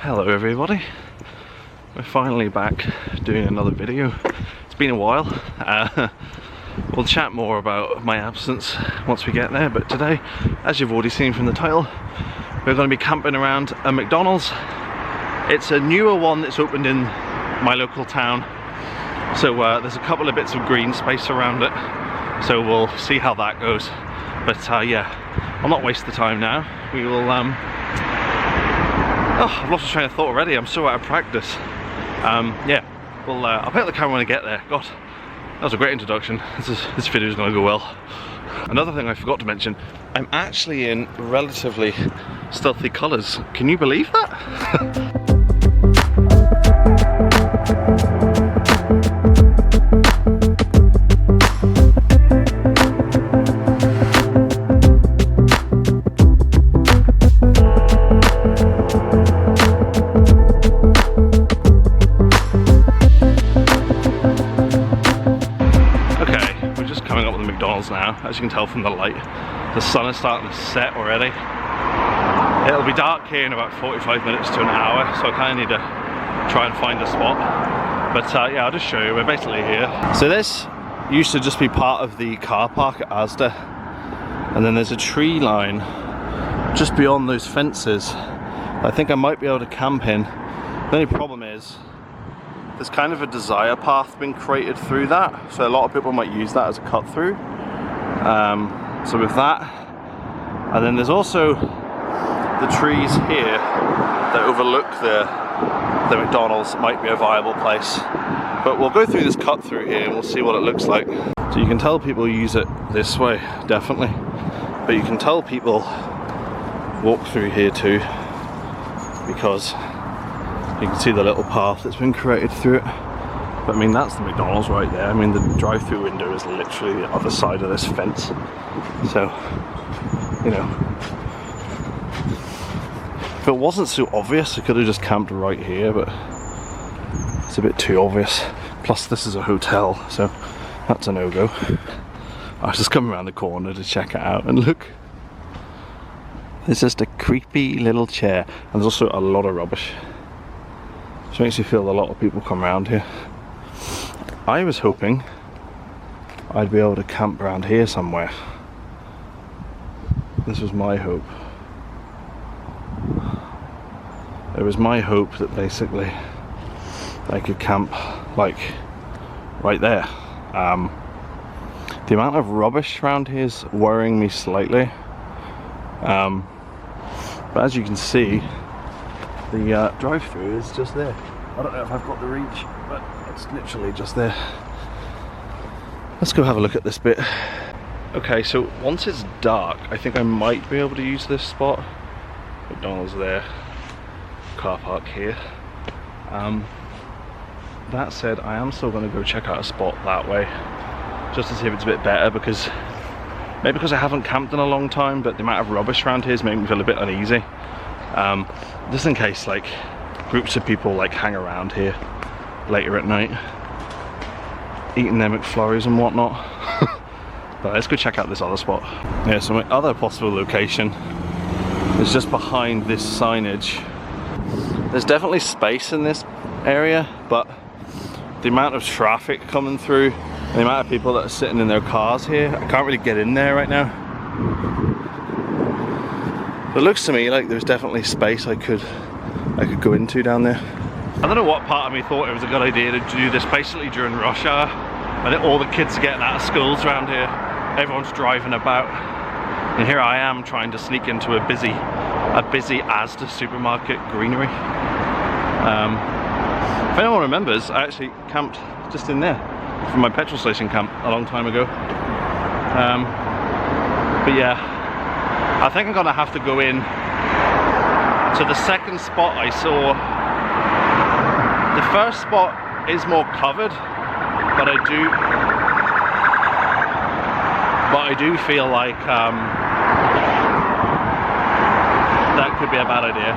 Hello everybody, we're finally back doing another video. It's been a while. We'll chat more about my absence once we get there, but today, as you've already seen from the title, we're going to be camping around a McDonald's. It's a newer one that's opened in my local town, so there's a couple of bits of green space around it, so we'll see how that goes. But yeah, I'll not waste the time now. We will oh, I've lost train of thought already. I'm so out of practice. Yeah, well, I'll pick up the camera when I get there. God, that was a great introduction. This video is going to go well. Another thing I forgot to mention, I'm actually in relatively stealthy colours. Can you believe that? McDonald's now, as you can tell from the light. The sun is starting to set already. It'll be dark here in about 45 minutes to an hour, so I kind of need to try and find a spot. But yeah, I'll just show you. We're basically here. So this used to just be part of the car park at Asda, and then there's a tree line just beyond those fences. I think I might be able to camp in. The only problem is there's kind of a desire path being created through that, so a lot of people might use that as a cut through. So with that, and then there's also the trees here that overlook the McDonald's. Might be a viable place, but we'll go through this cut through here and we'll see what it looks like. So you can tell people use it this way, definitely, but you can tell people walk through here too, because you can see the little path that's been created through it. But I mean, that's the McDonald's right there. I mean, the drive-through window is literally the other side of this fence. So, you know, if it wasn't so obvious, I could have just camped right here, but it's a bit too obvious. Plus, this is a hotel, so that's a no-go. I was just coming around the corner to check it out, and look, there's just a creepy little chair, and there's also a lot of rubbish. Which makes you feel a lot of people come around here. I was hoping I'd be able to camp around here somewhere. This was my hope. It was my hope that basically I could camp like right there. The amount of rubbish around here is worrying me slightly. But as you can see, the drive-through is just there. I don't know if I've got the reach, but it's literally just there. Let's go have a look at this bit. Okay, so once it's dark, I think I might be able to use this spot. McDonald's there, car park here. That said, I am still going to go check out a spot that way, just to see if it's a bit better, because maybe because I haven't camped in a long time, but the amount of rubbish around here is making me feel a bit uneasy. Just in case like groups of people like hang around here later at night eating their McFlurries and whatnot. But let's go check out this other spot. Yeah, so my other possible location is just behind this signage. There's definitely space in this area, but the amount of traffic coming through and the amount of people that are sitting in their cars here, I can't really get in there right now. It looks to me like there's definitely space I could go into down there. I don't know what part of me thought it was a good idea to do this basically during rush hour, when all the kids are getting out of schools around here. Everyone's driving about, and here I am trying to sneak into a busy Asda supermarket greenery. If anyone remembers, I actually camped just in there from my petrol station camp a long time ago. But yeah, I think I'm gonna have to go in to the second spot I saw. The first spot is more covered, but I do feel like that could be a bad idea.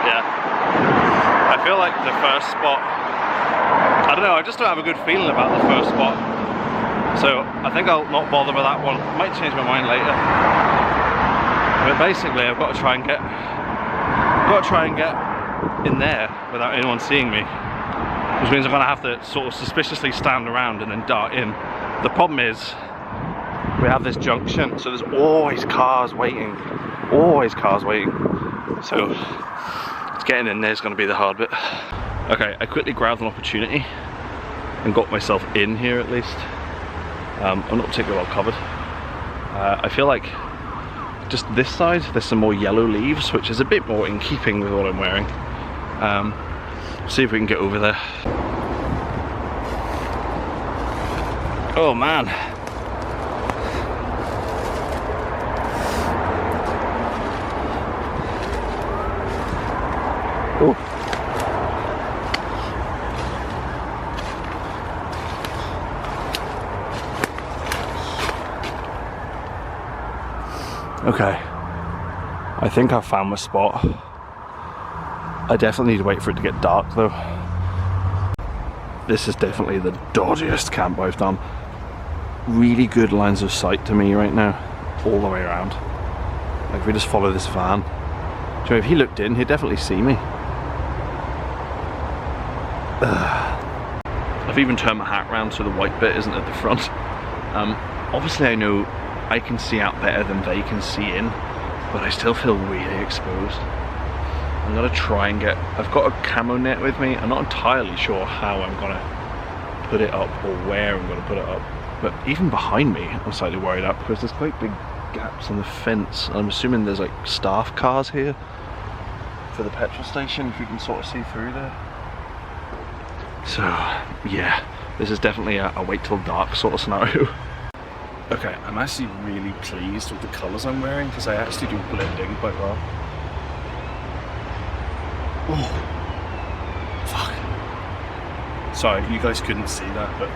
Yeah, I feel like the first spot, I don't know, I just don't have a good feeling about the first spot. So I think I'll not bother with that one. I might change my mind later. But basically I've got to try and get got to try and get in there without anyone seeing me, which means I'm going to have to sort of suspiciously stand around and then dart in. The problem is we have this junction, so there's always cars waiting, so getting in there is going to be the hard bit. Okay, I quickly grabbed an opportunity and got myself in here at least. I'm not particularly well covered. I feel like just this side there's some more yellow leaves, which is a bit more in keeping with what I'm wearing. See if we can get over there. Oh man. Oh. Okay, I think I've found my spot. I definitely need to wait for it to get dark though. This is definitely the dodgiest camp I've done. Really good lines of sight to me right now, all the way around. Like if we just follow this van, do you know, if he looked in, he'd definitely see me. I've even turned my hat round so the white bit isn't at the front. Obviously I know I can see out better than they can see in, but I still feel really exposed. I'm gonna try and get, I've got a camo net with me. I'm not entirely sure how I'm gonna put it up or where I'm gonna put it up, but even behind me I'm slightly worried up because there's quite big gaps in the fence. I'm assuming there's like staff cars here for the petrol station, if you can sort of see through there. So yeah, this is definitely a wait till dark sort of scenario. Okay, I'm actually really pleased with the colours I'm wearing because I actually do blend in quite well. Oh, fuck. Sorry, you guys couldn't see that, but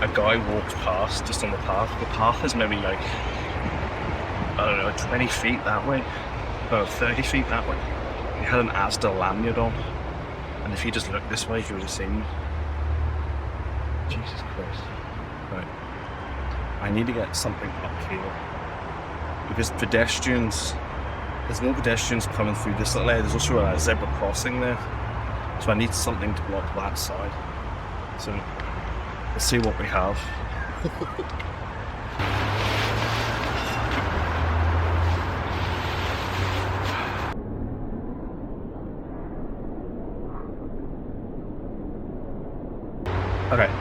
a guy walked past just on the path. The path is maybe like, I don't know, 20 feet that way, about 30 feet that way. He had an Asda lanyard on, and if he just looked this way, he would have seen me. Jesus Christ. Right. I need to get something up here because pedestrians, there's no pedestrians coming through this little area. There's also a zebra crossing there, so I need something to block that side. So let's see what we have. Okay,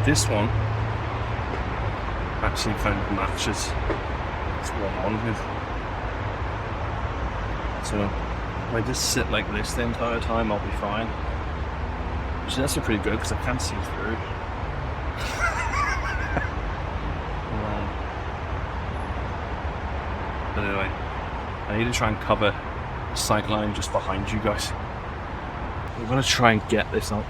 this one actually kind of matches what I'm on with. So if I just sit like this the entire time, I'll be fine. Actually, that's pretty good because I can't see through. But anyway, I need to try and cover the sight line just behind you guys. I'm going to try and get this up.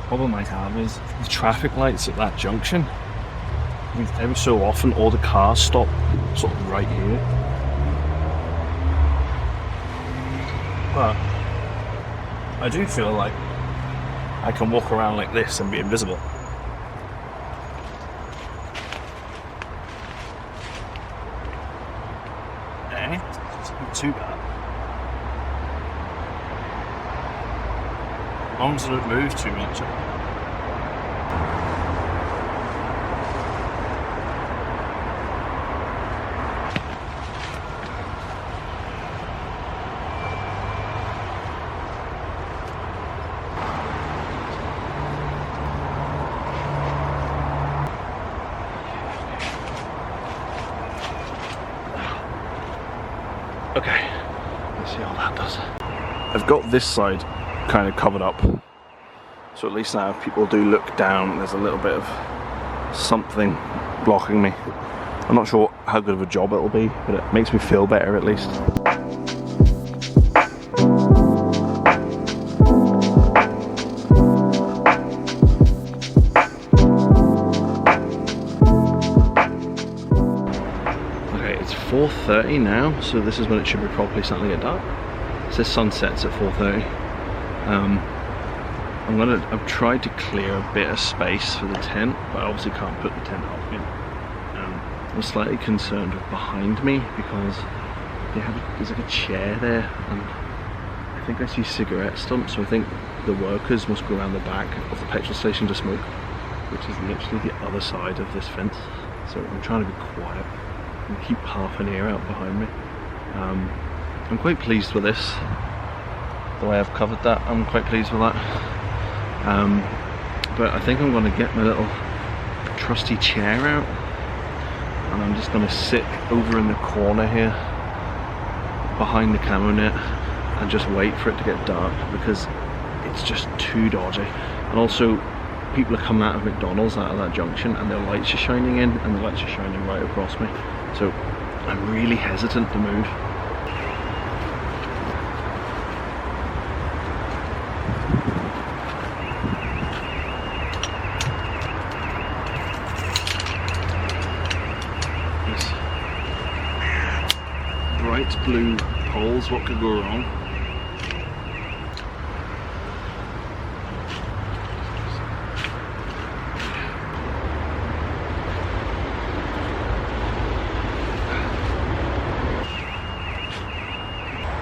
The problem I have is the traffic lights at that junction. I mean, every so often all the cars stop sort of right here. But I do feel like I can walk around like this and be invisible. It's not too bad. As long as I don't move too much. Okay, let's see how that does. I've got this side kind of covered up, so at least now if people do look down, there's a little bit of something blocking me. I'm not sure how good of a job it'll be, but it makes me feel better at least. It's 4:30 now, so this is when it should be properly starting to get dark. It says sun sets at 4:30. I've tried to clear a bit of space for the tent, but I obviously can't put the tent up in. I'm slightly concerned with behind me because there's like a chair there, and I think I see cigarette stumps, so I think the workers must go around the back of the petrol station to smoke, which is literally the other side of this fence. So I'm trying to be quiet and keep half an ear out behind me. I'm quite pleased with this, the way I've covered that. I'm quite pleased with that. But I think I'm going to get my little trusty chair out, and I'm just going to sit over in the corner here behind the camo net and just wait for it to get dark, because it's just too dodgy. And also, people are coming out of McDonald's, out of that junction, and their lights are shining in, and the lights are shining right across me. So I'm really hesitant to move. Bright blue poles, what could go wrong?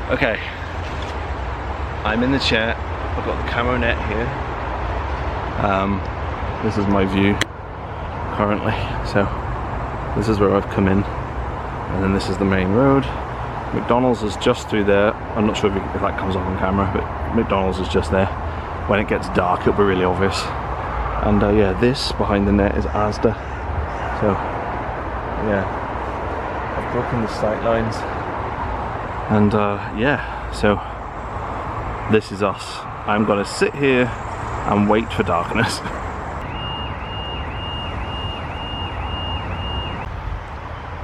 Okay, I'm in the chair. I've got the camo net here. This is my view currently. So this is where I've come in, and then this is the main road. McDonald's is just through there. I'm not sure if that comes off on camera, but McDonald's is just there. When it gets dark, it'll be really obvious. And yeah, this behind the net is Asda. So yeah, I've broken the sight lines. And yeah, so this is us. I'm gonna sit here and wait for darkness.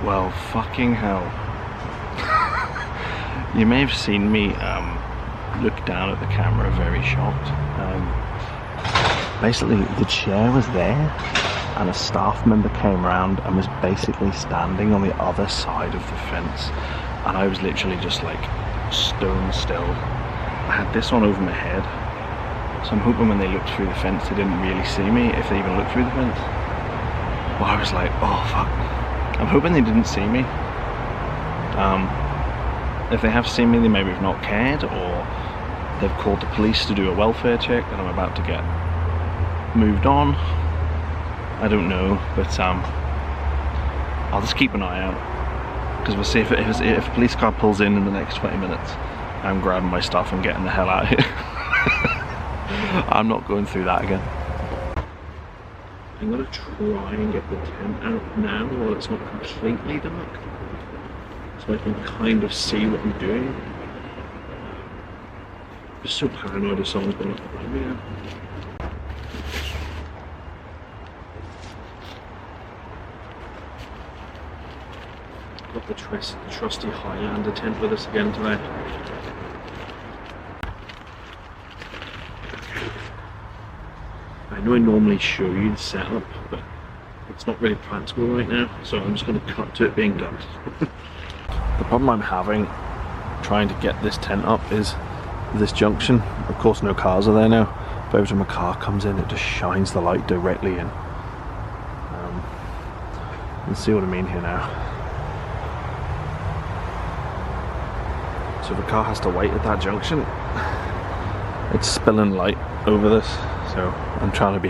Well, fucking hell. You may have seen me look down at the camera very shocked. Basically, the chair was there, and a staff member came around and was basically standing on the other side of the fence. And I was literally just like stone still. I had this on over my head, so I'm hoping when they looked through the fence they didn't really see me, if they even looked through the fence. Well, I was like, oh fuck. I'm hoping they didn't see me. If they have seen me, they maybe have not cared, or they've called the police to do a welfare check and I'm about to get moved on. I don't know, but I'll just keep an eye out. Because we'll see if a police car pulls in the next 20 minutes, I'm grabbing my stuff and getting the hell out of here. I'm not going through that again. I'm going to try and get the tent out now while it's not completely dark, so I can kind of see what I'm doing. I'm just so paranoid if someone's going to find me now. Got the trusty Highlander tent with us again today. I know I normally show you the setup, but it's not really practical right now, so I'm just going to cut to it being done. The problem I'm having trying to get this tent up is this junction. Of course no cars are there now, but every time a car comes in it just shines the light directly in. You see what I mean here now. So the car has to wait at that junction. It's spilling light over this, so I'm trying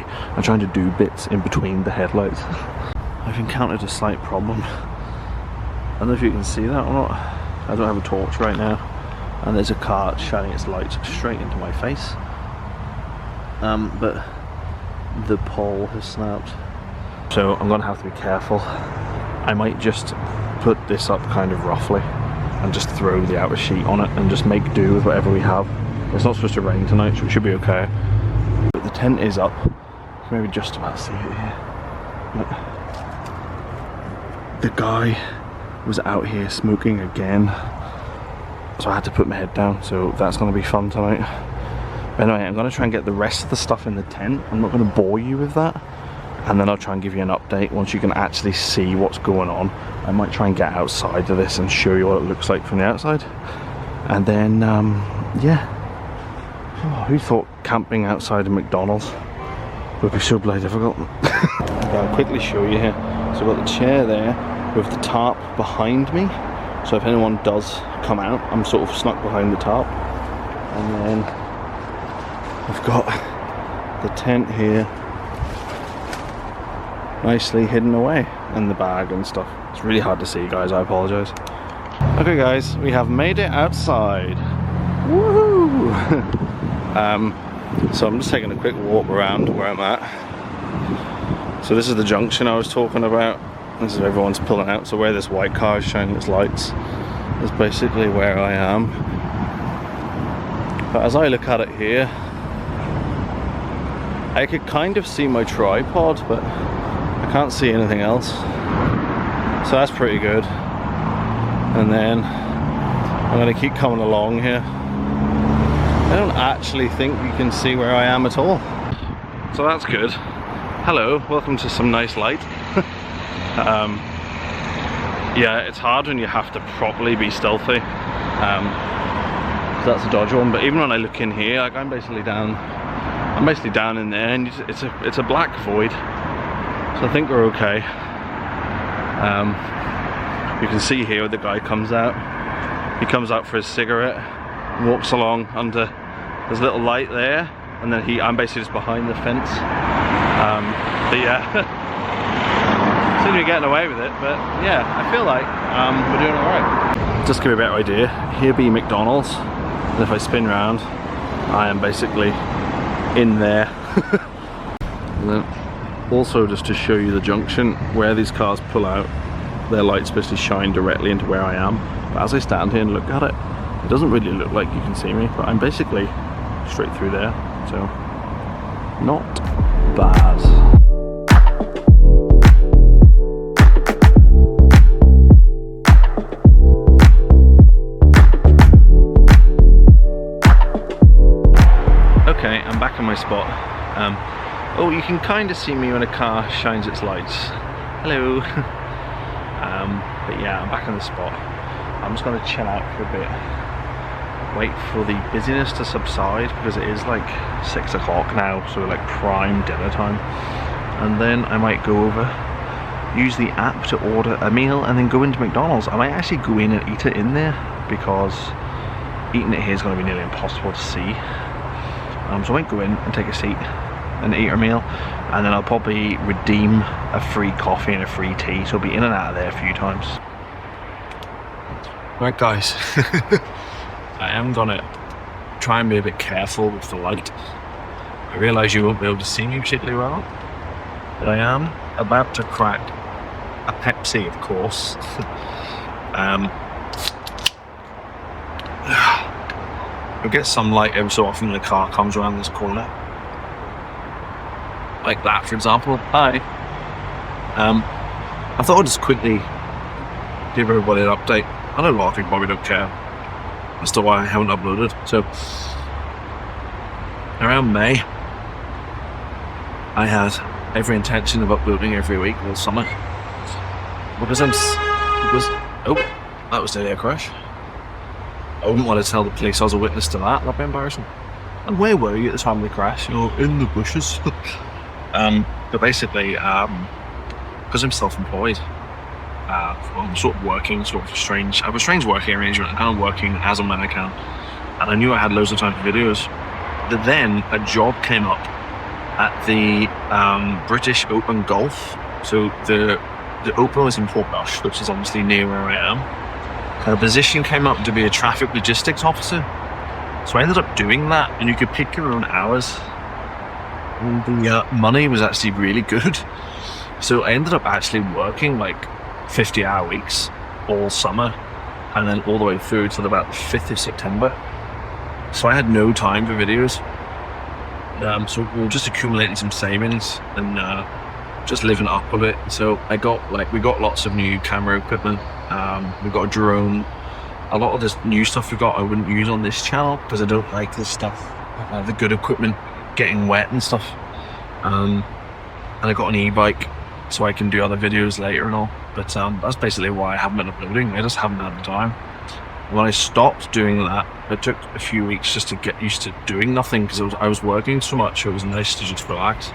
to do bits in between the headlights. I've encountered a slight problem. I don't know if you can see that or not. I don't have a torch right now, and there's a car shining its lights straight into my face. But the pole has snapped, so I'm gonna have to be careful. I might just put this up kind of roughly and just throw the outer sheet on it and just make do with whatever we have. It's not supposed to rain tonight, so it should be okay. But the tent is up. You can maybe just about see it here. But the guy was out here smoking again, so I had to put my head down, so that's going to be fun tonight. But anyway, I'm going to try and get the rest of the stuff in the tent. I'm not going to bore you with that, and then I'll try and give you an update once you can actually see what's going on. I might try and get outside of this and show you what it looks like from the outside, and then yeah. Oh, who thought camping outside of McDonald's would be so bloody difficult? I'll quickly show you here. So I've got the chair there with the tarp behind me, so if anyone does come out, I'm sort of snuck behind the tarp. And then I've got the tent here nicely hidden away, and the bag and stuff. It's really hard to see, guys, I apologize. Okay guys, we have made it outside. Woohoo! So I'm just taking a quick walk around where I'm at. So this is the junction I was talking about. This is where everyone's pulling out. So where this white car is shining its lights is basically where I am. But as I look at it here, I could kind of see my tripod, but I can't see anything else. So that's pretty good. And then I'm going to keep coming along here. I don't actually think you can see where I am at all. So that's good. Hello, welcome to some nice light. Yeah, it's hard when you have to properly be stealthy. That's a dodgy one, but even when I look in here, like I'm basically down in there, and it's a black void. So I think we're okay. You can see here where the guy comes out. He comes out for his cigarette, walks along under this little light there, and then I'm basically just behind the fence. But yeah, seem to be getting away with it. But yeah, I feel like we're doing all right. Just to give you a better idea, here be McDonald's, and if I spin round, I am basically in there. And then also, just to show you the junction where these cars pull out, their lights basically shine directly into where I am. But as I stand here and look at it, it doesn't really look like you can see me, but I'm basically straight through there, so not bad. Okay, I'm back in my spot. Oh, you can kind of see me when a car shines its lights. Hello. But yeah, I'm back in the spot. I'm just going to chill out for a bit. Wait for the busyness to subside, because it is like 6 o'clock now, so like prime dinner time. And then I might go over, use the app to order a meal, and then go into McDonald's. I might actually go in and eat it in there, because eating it here is going to be nearly impossible to see. So I might go in and take a seat and eat our meal, and then I'll probably redeem a free coffee and a free tea, so I'll be in and out of there a few times. Right guys, I am gonna try and be a bit careful with the light. I realise you won't be able to see me particularly well, but I am about to crack a Pepsi, of course. You'll get some light every so often when the car comes around this corner. Like that, for example. Hi. I thought I'd just quickly give everybody an update. I know a lot of people probably don't care as to why I haven't uploaded. So, around May, I had every intention of uploading every week all summer. Because oh, that was the air crash. I wouldn't want to tell the police I was a witness to that. That'd be embarrassing. And where were you at the time of the crash? You know, in the bushes. But basically, because I'm self-employed, I'm sort of working sort of I have a strange working arrangement. I'm kind of working as and when I can. And I knew I had loads of time for videos. But then a job came up at the British Open Golf. So the Open was in Portbush, which is obviously near where I am. A position came up to be a traffic logistics officer. So I ended up doing that, and you could pick your own hours. And the money was actually really good. So I ended up actually working like 50-hour weeks all summer, and then all the way through till about the 5th of September. So I had no time for videos. So we were just accumulating some savings and just living up a bit. So we got lots of new camera equipment. We got a drone. A lot of this new stuff we got I wouldn't use on this channel because I don't like this stuff, the good equipment getting wet and stuff. And I got an e-bike so I can do other videos later and all. But that's basically why I haven't been uploading. I just haven't had the time. When I stopped doing that, it took a few weeks just to get used to doing nothing because I was working so much. It was nice to just relax.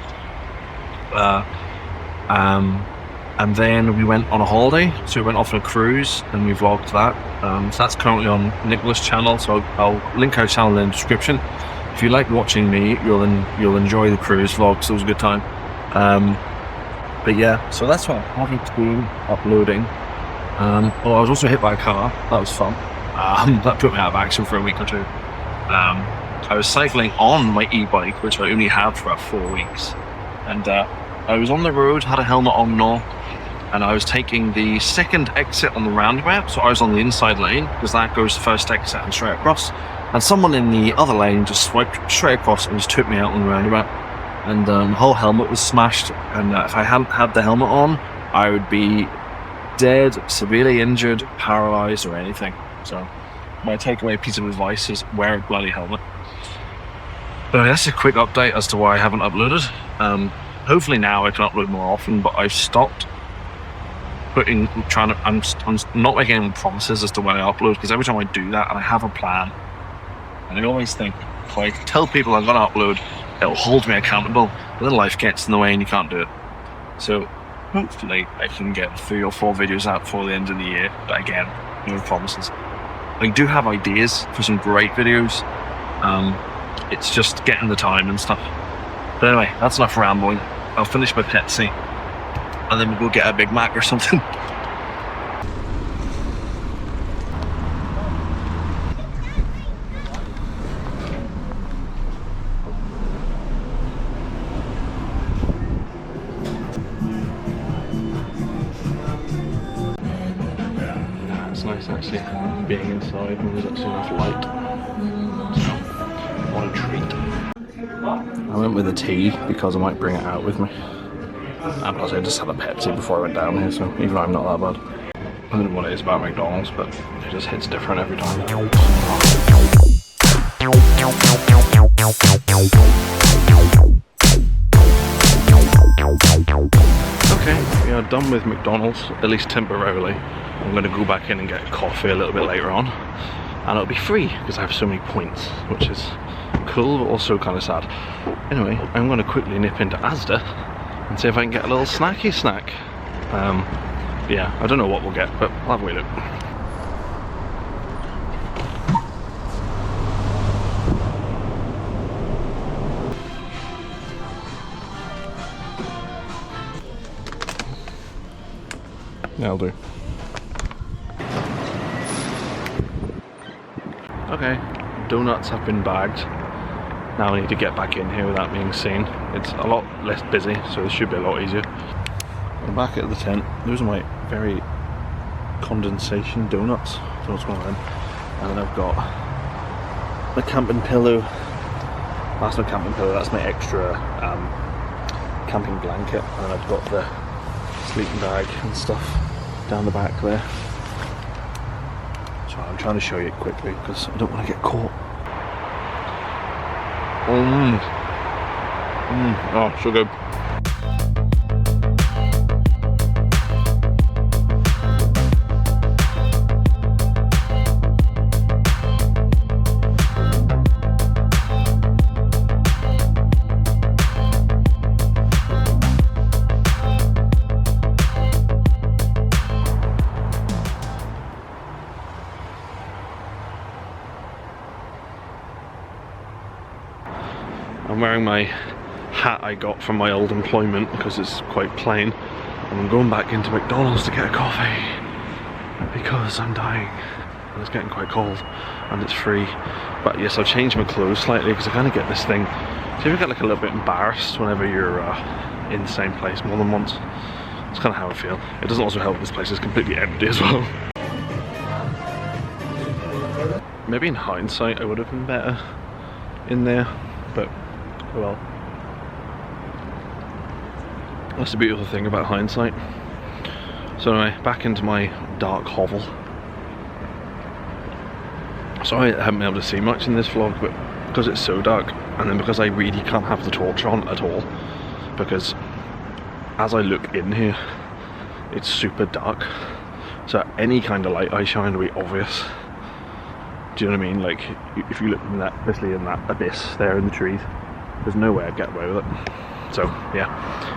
And then we went on a holiday, so we went off on a cruise and we vlogged that. So that's currently on Nicola's channel, so I'll link our channel in the description. If you like watching me, you'll enjoy the cruise vlogs. So it was a good time. But yeah, so that's what I'm having to do, uploading. Well, I was also hit by a car. That was fun. That put me out of action for a week or two. I was cycling on my e-bike, which I only had for about 4 weeks, and I was on the road, had a helmet on and all, and I was taking the second exit on the roundabout, so I was on the inside lane, because that goes the first exit and straight across, and someone in the other lane just swiped straight across and just took me out on the roundabout, and the whole helmet was smashed, and if I hadn't had the helmet on, I would be dead, severely injured, paralysed, or anything. So my takeaway piece of advice is wear a bloody helmet. But that's a quick update as to why I haven't uploaded. Hopefully now I can upload more often, but I've stopped I'm not making any promises as to when I upload, because every time I do that and I have a plan, and I always think if I tell people I'm going to upload, it'll hold me accountable, but then life gets in the way and you can't do it. So hopefully I can get 3 or 4 videos out before the end of the year, but again, no promises. I do have ideas for some great videos. It's just getting the time and stuff. But anyway, that's enough rambling. I'll finish my Pepsi and then we'll go get a Big Mac or something. It's nice actually being inside when there's actually enough light. So, what a treat. I went with a tea because I might bring it out with me. And plus I just had a Pepsi before I went down here, so even though I'm not that bad. I don't know what it is about McDonald's, but it just hits different every time. Okay, we are done with McDonald's, at least temporarily. I'm going to go back in and get coffee a little bit later on, and it'll be free because I have so many points, which is cool but also kind of sad. Anyway, I'm going to quickly nip into Asda and see if I can get a little snacky snack. Yeah, I don't know what we'll get, but I'll have a wee look. That'll do. Okay, donuts have been bagged. Now I need to get back in here without being seen. It's a lot less busy, so this should be a lot easier. I'm back at the tent. Those are my very condensation donuts. So what's going on? And then I've got my camping pillow. That's my camping pillow. That's my extra camping blanket. And then I've got the sleeping bag and stuff down the back there. So I'm trying to show you it quickly because I don't want to get caught. Oh, so good. I'm wearing my hat I got from my old employment because it's quite plain, and I'm going back into McDonald's to get a coffee because I'm dying and it's getting quite cold and it's free. But yes, I've changed my clothes slightly because I kind of get this thing. So you ever get like a little bit embarrassed whenever you're in the same place more than once? It's kind of how I feel. It doesn't also help this place is completely empty as well. Maybe in hindsight I would have been better in there, but well, that's the beautiful thing about hindsight. So anyway, back into my dark hovel. Sorry I haven't been able to see much in this vlog, but because it's so dark, and then because I really can't have the torch on at all, because as I look in here, it's super dark, so any kind of light I shine will be obvious. Do you know what I mean? Like, if you look in that, especially in that abyss there in the trees, there's no way I'd get away with it. So yeah,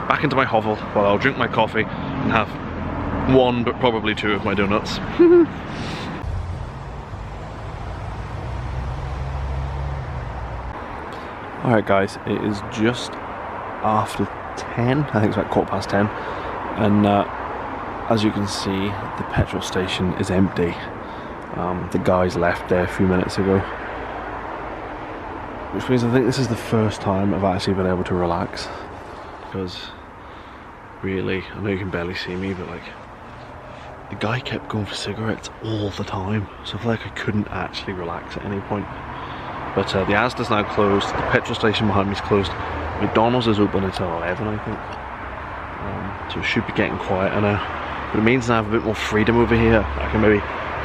back into my hovel while I'll drink my coffee and can have one, but probably two of my donuts. Alright guys, it is just after 10, I think it's about 10:15, and as you can see, the petrol station is empty. The guys left there a few minutes ago, which means I think this is the first time I've actually been able to relax, because really, I know you can barely see me, but like, the guy kept going for cigarettes all the time, so I feel like I couldn't actually relax at any point. But the Asda's now closed, the petrol station behind me is closed, McDonald's is open until 11 I think, so it should be getting quieter now, but it means I have a bit more freedom over here. I can maybe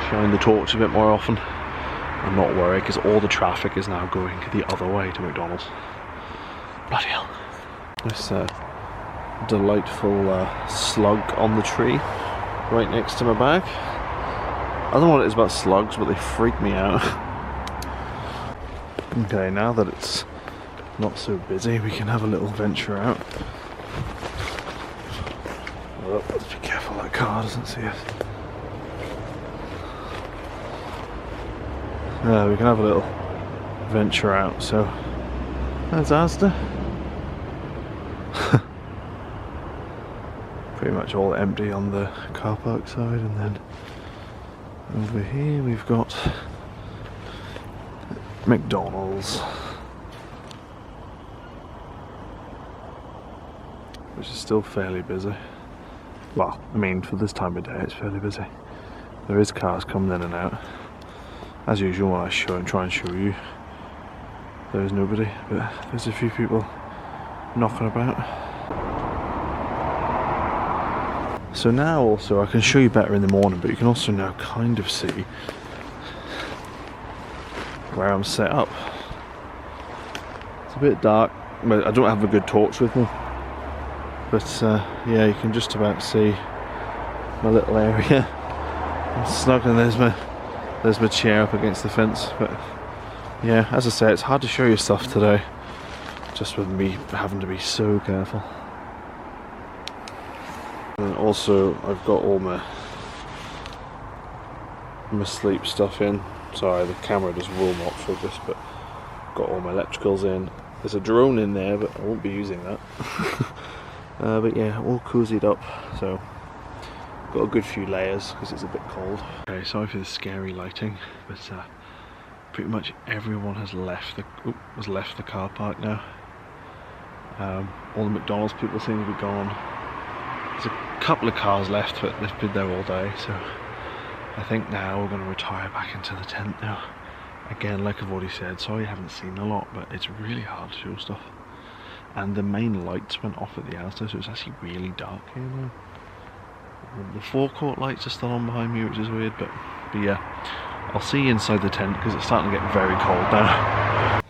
shine the torch a bit more often and not worry, because all the traffic is now going the other way to McDonald's. Bloody hell. This delightful slug on the tree right next to my bag. I don't know what it is about slugs, but they freak me out. Okay, now that it's not so busy, we can have a little venture out. Oh, let's be careful that car doesn't see us. Yeah, we can have a little venture out, so there's Asda. Pretty much all empty on the car park side, and then over here we've got McDonald's, which is still fairly busy. Well, I mean, for this time of day it's fairly busy. There is cars coming in and out. As usual, when I try and show you, there's nobody, but there's a few people knocking about. So now also, I can show you better in the morning, but you can also now kind of see where I'm set up. It's a bit dark, but I don't have a good torch with me. But yeah, you can just about see my little area. I'm snug, and there's my chair up against the fence. But yeah, as I say, it's hard to show you stuff today, just with me having to be so careful. And also, I've got all my sleep stuff in. Sorry, the camera just will not focus, but got all my electricals in. There's a drone in there, but I won't be using that. But yeah, all cozied up, so got a good few layers because it's a bit cold. Okay, sorry for the scary lighting, but pretty much everyone has left the car park now. All the McDonald's people seem to be gone. There's a couple of cars left, but they've been there all day, so I think now we're going to retire back into the tent now. Again, like I've already said, sorry you haven't seen a lot, but it's really hard to show stuff. And the main lights went off at the Asda, so it's actually really dark here now. The forecourt lights are still on behind me, which is weird, but yeah, I'll see you inside the tent because it's starting to get very cold now.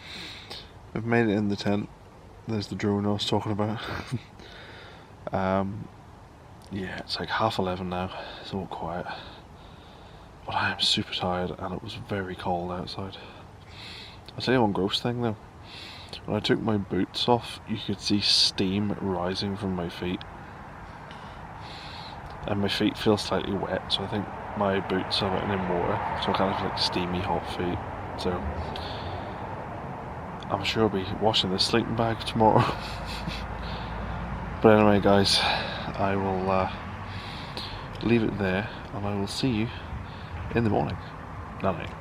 We've made it in the tent. There's the drone I was talking about. Yeah, it's like 11:30 now. It's all quiet. But I am super tired, and it was very cold outside. I'll tell you one gross thing though. When I took my boots off, you could see steam rising from my feet. And my feet feel slightly wet, so I think my boots are wetting in water. So I kind of like steamy hot feet. So I'm sure I'll be washing this sleeping bag tomorrow. But anyway guys, I will leave it there, and I will see you in the morning. Night night.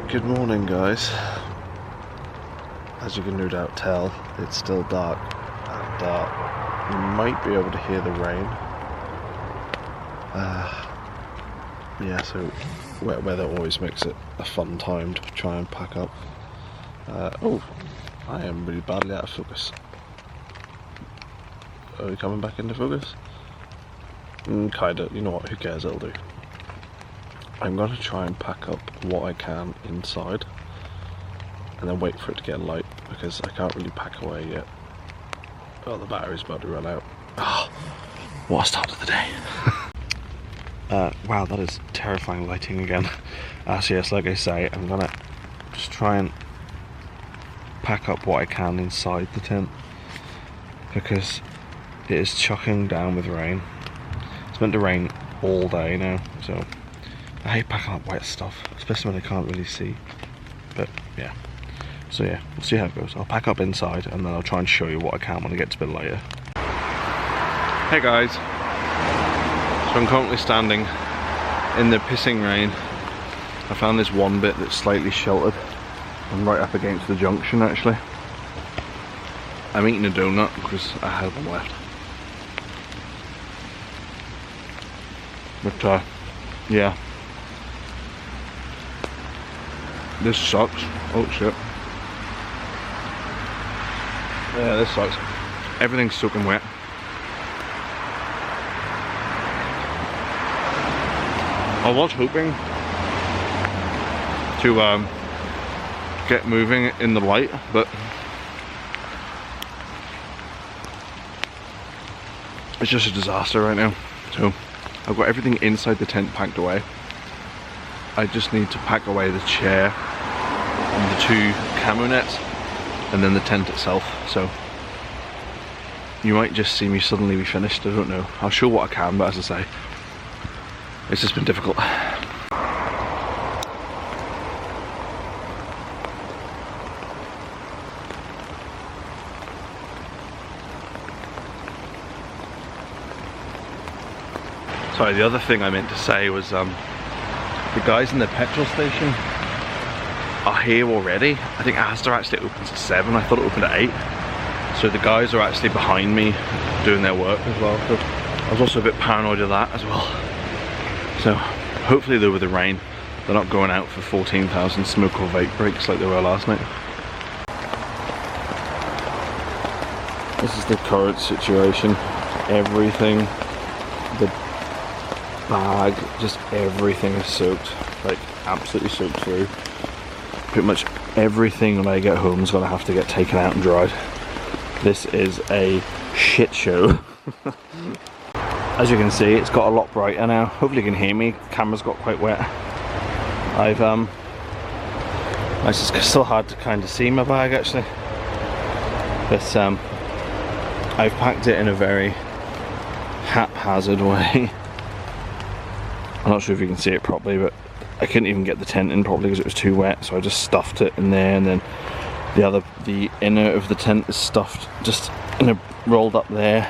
Good morning guys. As you can no doubt tell, it's still dark, and you might be able to hear the rain. Yeah, so wet weather always makes it a fun time to try and pack up. Oh, I am really badly out of focus. Are we coming back into focus? Kinda, you know what, who cares, it'll do. I'm gonna try and pack up what I can inside and then wait for it to get light because I can't really pack away yet. Oh, the battery's about to run out. Oh, what a start to the day. Wow, that is terrifying lighting again. So yes, like I say, I'm gonna just try and pack up what I can inside the tent because it is chucking down with rain. It's meant to rain all day now, so I hate packing up wet stuff, especially when I can't really see. But yeah, so yeah, we'll see how it goes. I'll pack up inside and then I'll try and show you what I can when it gets a bit lighter. Hey guys, so I'm currently standing in the pissing rain. I found this one bit that's slightly sheltered. I'm right up against the junction actually. I'm eating a donut because I had one left. But yeah. This sucks. Oh shit. Yeah, this sucks. Everything's soaking wet. I was hoping to get moving in the light, but it's just a disaster right now. So I've got everything inside the tent packed away. I just need to pack away the chair and the 2 camo nets and then the tent itself. So you might just see me suddenly be finished, I don't know. I'll show what I can, but as I say, it's just been difficult. Sorry, the other thing I meant to say was the guys in the petrol station are here already. I think Asda actually opens at 7, I thought it opened at 8. So the guys are actually behind me doing their work as well. So I was also a bit paranoid of that as well. So hopefully though with the rain, they're not going out for 14,000 smoke or vape breaks like they were last night. This is the current situation. Everything, the bag, just everything is soaked, like absolutely soaked through. Pretty much everything when I get home is gonna have to get taken out and dried. This is a shit show. As you can see, it's got a lot brighter now. Hopefully you can hear me. The camera's got quite wet. It's just still hard to kind of see my bag actually. But I've packed it in a very haphazard way. I'm not sure if you can see it properly, but I couldn't even get the tent in properly because it was too wet, so I just stuffed it in there, and then the inner of the tent is stuffed just rolled up there.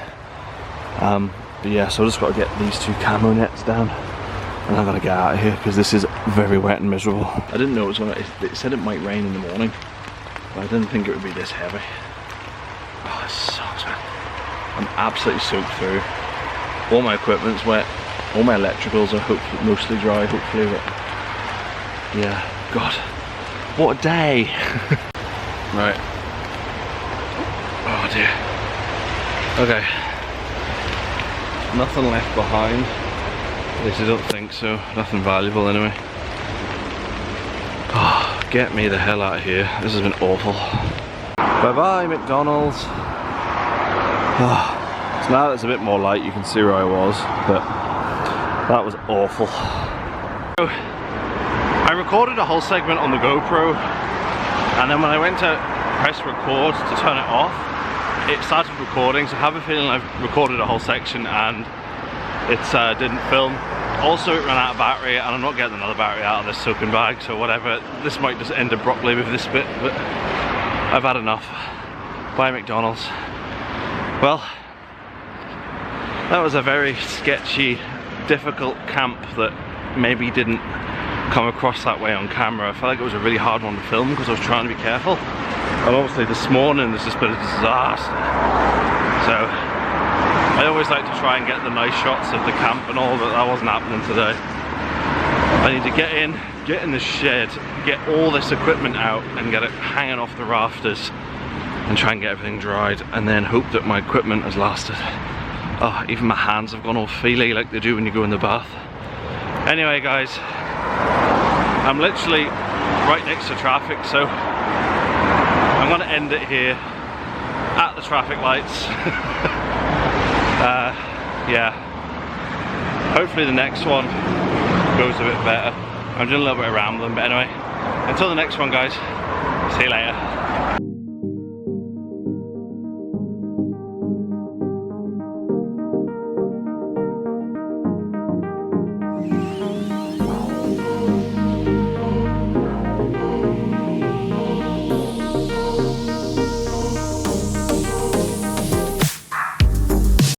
But yeah, so I just got to get these 2 camo nets down and I gotta get out of here because this is very wet and miserable. I didn't know it was it said it might rain in the morning, but I didn't think it would be this heavy. Oh, it sucks, man. I'm absolutely soaked through. All my equipment's wet. All my electricals are mostly dry, hopefully, but yeah, God, what a day. Right. Oh dear. Okay. Nothing left behind. At least I don't think so. Nothing valuable anyway. Oh, get me the hell out of here. This has been awful. Bye bye, McDonald's. Oh, so now that it's a bit more light, you can see where I was, but that was awful. So, I recorded a whole segment on the GoPro, and then when I went to press record to turn it off, it started recording, so I have a feeling I've recorded a whole section and it didn't film. Also, it ran out of battery, and I'm not getting another battery out of this soaking bag, so whatever. This might just end abruptly with this bit, but I've had enough. Bye, McDonald's. Well, that was a very sketchy, difficult camp that maybe didn't come across that way on camera. I felt like it was a really hard one to film because I was trying to be careful. And obviously this morning there's just been a disaster. So I always like to try and get the nice shots of the camp and all, but that wasn't happening today. I need to get in the shed, get all this equipment out and get it hanging off the rafters and try and get everything dried, and then hope that my equipment has lasted. Oh, even my hands have gone all feely like they do when you go in the bath. Anyway guys, I'm literally right next to traffic, so I'm gonna end it here at the traffic lights. Yeah, hopefully the next one goes a bit better. I'm doing a little bit of rambling, but anyway, until the next one guys, see you later.